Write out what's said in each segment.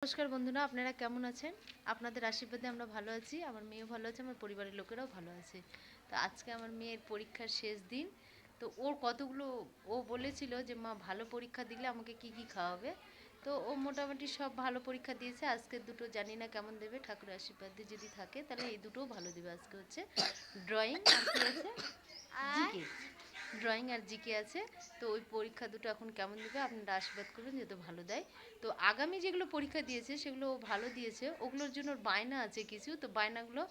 নমস্কার বন্ধুরা, আপনারা কেমন আছেন? আপনাদের আশীর্বাদে আমরা ভালো আছি। আমার মেয়েও ভালো আছে, আমার পরিবারের লোকেরাও ভালো আছে। তো আজকে আমার মেয়ের পরীক্ষার শেষ দিন। তো ওর কতগুলো ও বলেছিল যে মা ভালো পরীক্ষা দিলে আমাকে কি কি খাওয়াবে। তো ও মোটামুটি সব ভালো পরীক্ষা দিয়েছে। আজকে দুটো জানি না কেমন দেবে, ঠাকুরের আশীর্বাদে যদি থাকে তাহলে এই দুটোও ভালো দেবে। আজকে হচ্ছে ড্রয়িং আর কি আছে, জিকে। ড্রয়িং আর জিকে আছে। তো ওই পরীক্ষা দুটো এখন কেমন দেবে আপনারা আশীর্বাদ করবেন যাতে ভালো দেয়। তো আগামী যেগুলো পরীক্ষা দিয়েছে সেগুলো ও ভালো দিয়েছে, ওগুলোর জন্য ওর বায়না আছে কিছু। তো বায়নাগুলো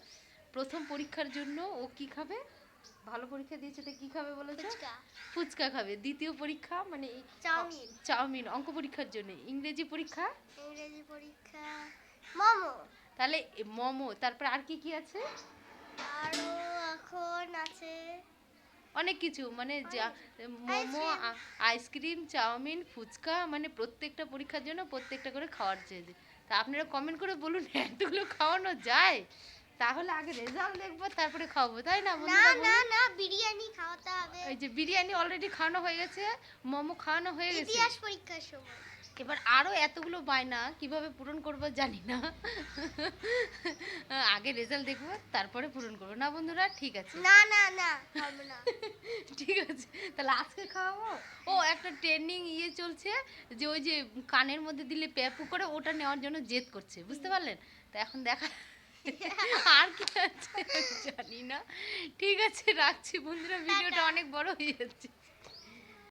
প্রথম পরীক্ষার জন্য ও কি খাবে, ভালো পরীক্ষা দিয়েছে তো কি খাবে বলেছে? ফুচকা খাবে। দ্বিতীয় পরীক্ষা মানে চাউমিন। চাউমিন অঙ্ক পরীক্ষার জন্য। ইংরেজি পরীক্ষা মোমো। তাহলে মোমো। তারপরে আর কি কি আছে? আরো এখন আছে অনেক কিছু, মানে যা মোমো, আইসক্রিম, চাউমিন, ফুচকা, মানে প্রত্যেকটা পরীক্ষার জন্য প্রত্যেকটা করে খাওয়ার চেয়েছে। তা আপনারা কমেন্ট করে বলুন এতগুলো খাওয়ানো যায়? তাহলে আগে রেজাল্ট দেখবো তারপরে খাওয়াবো, তাই না বন্ধুরা? না না বিরিয়ানি খাওয়াতে হবে। এই যে বিরিয়ানি অলরেডি খাওয়ানো হয়ে গেছে, মোমো খাওয়ানো হয়ে গেছে। ইতিহাস পরীক্ষার সময় এবার আরও এতগুলো বায়না কিভাবে পূরণ করবো জানি না। আগে রেজাল্ট দেখবো তারপরে পূরণ করবো, না বন্ধুরা? ঠিক আছে, না না না খাবো না। ঠিক আছে, তাহলে আজকে খাওয়াবো। ও একটা ট্রেন্ডিং চলছে যে ওই যে কানের মধ্যে দিলে প্যাপু করে, ওটা নেওয়ার জন্য জেদ করছে, বুঝতে পারলেন? তা এখন দেখা আর কি আছে জানি না। ঠিক আছে, রাখছি বন্ধুরা, ভিডিওটা অনেক বড় হয়ে যাচ্ছে।